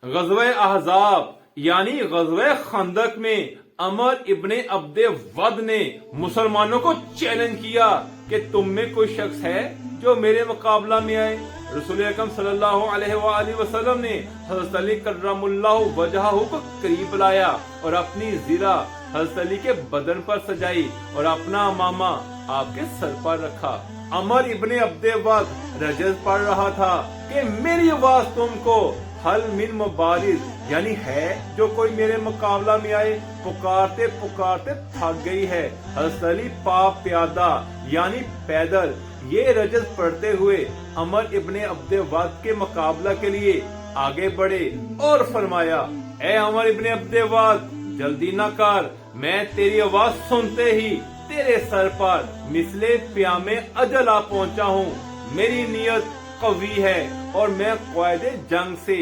गज़वे अहज़ाब यानी गज़वे खंदक में अमर इब्ने अब्दे वद ने मुसलमानों को चैलेंज किया कि तुम में कोई शख्स है जो मेरे मुकाबला में आए। रसूल अकरम सल्लल्लाहु अलैहि वसल्लम ने हज़रत अली कर्रमुल्लाहु वजहहु को करीब लाया और अपनी ज़िरा हज़रत अली के बदन पर सजाई और अपना अमामा आपके सर पर रखा। अमर इब्ने अब्दे वद रजज़ पढ़ रहा था कि मेरी आवाज तुमको हल मिन मुबारिज यानी है जो कोई मेरे मुकाबला में आए। पुकारते पुकारते थक गई है। हज़रत अली पाप प्यादा यानी पैदल ये रजज़ पढ़ते हुए अमर इब्ने अब्दे वद के मुकाबला के लिए आगे बढ़े और फरमाया, ए अमर इब्ने अब्दे वद जल्दी न कर, मैं तेरी आवाज सुनते ही तेरे सर पर मिसले प्यामे अजल आ पहुंचा हूँ। मेरी नियत कवी है और मैं क़वायदे जंग से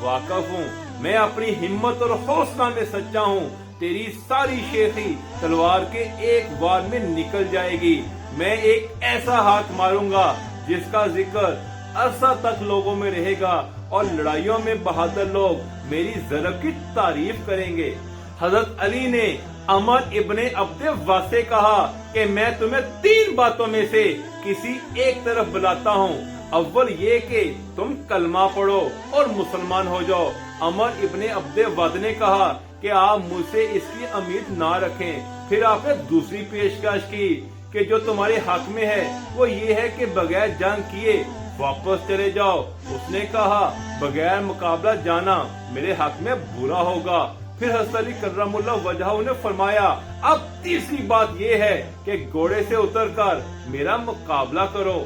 वाकिफ हूँ। मैं अपनी हिम्मत और हौसला में सच्चा हूँ। तेरी सारी शेखी तलवार के एक वार में निकल जाएगी। मैं एक ऐसा हाथ मारूंगा जिसका जिक्र अरसा तक लोगों में रहेगा और लड़ाइयों में बहादुर लोग मेरी ज़रब की तारीफ करेंगे। हजरत अली ने अमर इब्ने अब्दे वद से कहा कि मैं तुम्हें 3 बातों में से किसी एक तरफ बुलाता हूँ। अव्वल ये कि तुम कलमा पढ़ो और मुसलमान हो जाओ। अमर इब्ने अब्दे वद ने कहा कि आप मुझसे इसकी उम्मीद ना रखें। फिर आपने दूसरी पेशकश की कि जो तुम्हारे हक में है वो ये है कि बगैर जंग किए वापस चले जाओ। उसने कहा बगैर मुकाबला जाना मेरे हक में बुरा होगा। फिर हज़रत अली कर्रमुल्लाहु वजहहु ने फरमाया, अब तीसरी बात ये है कि घोड़े से उतरकर मेरा मुकाबला करो।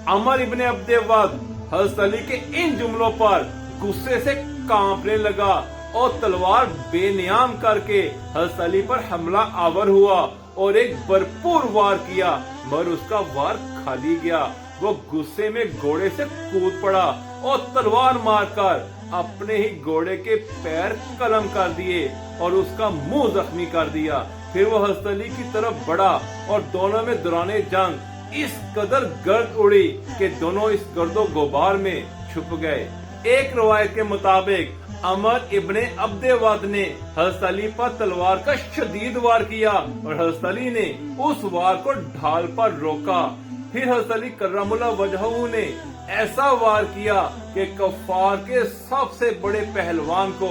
अमर इब्ने अब्दे वद हज़रत अली के इन जुमलों पर गुस्से से कांपने लगा और तलवार बेनियाम करके हज़रत अली पर हमला आवर हुआ और एक भरपूर वार किया, मगर उसका वार खाली गया। वो गुस्से में घोड़े से कूद पड़ा और तलवार मारकर अपने ही घोड़े के पैर कलम कर दिए और उसका मुंह जख्मी कर दिया। फिर वो हज़रत अली की तरफ बढ़ा और दोनों में दौराने जंग इस कदर गर्द उड़ी कि दोनों इस गर्दो गुबार में छुप गए। एक रवायत के मुताबिक अमर इब्ने अब्दे वद ने हज़रत अली पर तलवार का शदीद वार किया और हज़रत अली ने उस वार को ढाल पर रोका। फिर हज़रत अली कर्रमुल्लाहु वजहहु ने ऐसा वार किया कि कफ़ार के सबसे बड़े पहलवान को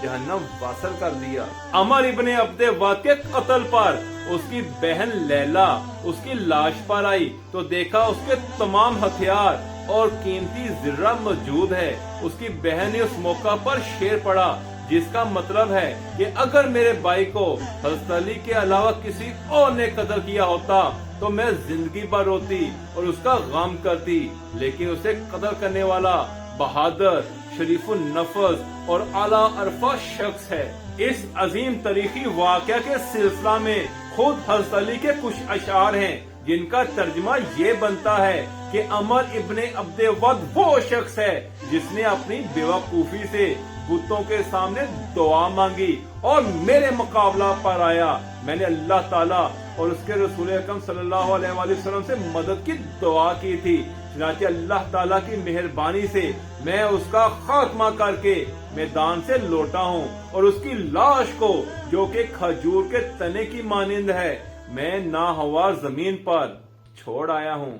जहन्नम वासल कर दिया। अमर इब्ने अब्दे वद के कत्ल पर उसकी बहन लैला उसकी लाश पर आई तो देखा उसके तमाम हथियार और कीमती ज़र्रा मौजूद है। उसकी बहन ने उस मौका पर शेर पड़ा, जिसका मतलब है कि अगर मेरे भाई को हज़रत अली के अलावा किसी और ने कत्ल किया होता तो मैं जिंदगी भर रोती और उसका गम करती, लेकिन उसे कत्ल करने वाला बहादुर, शरीफुन नफस और आला अरफा शख्स है। इस अजीम तारीखी वाक़या के सिलसिला में खुद हज़रत अली के कुछ अशार हैं जिनका तर्जुमा ये बनता है कि अमर इब्ने अब्दे वद वो शख्स है जिसने अपनी बेवकूफी से बुतों के सामने दुआ मांगी और मेरे मुकाबला पर आया। मैंने अल्लाह ताला और उसके रसूल अकरम सल्लल्लाहु अलैहि वसल्लम से मदद की दुआ की थी। चुनांचे अल्लाह ताला की मेहरबानी से मैं उसका खात्मा करके मैदान से लौटा हूँ और उसकी लाश को, जो कि खजूर के तने की मानिंद है, मैं नाहवार जमीन पर छोड़ आया हूँ।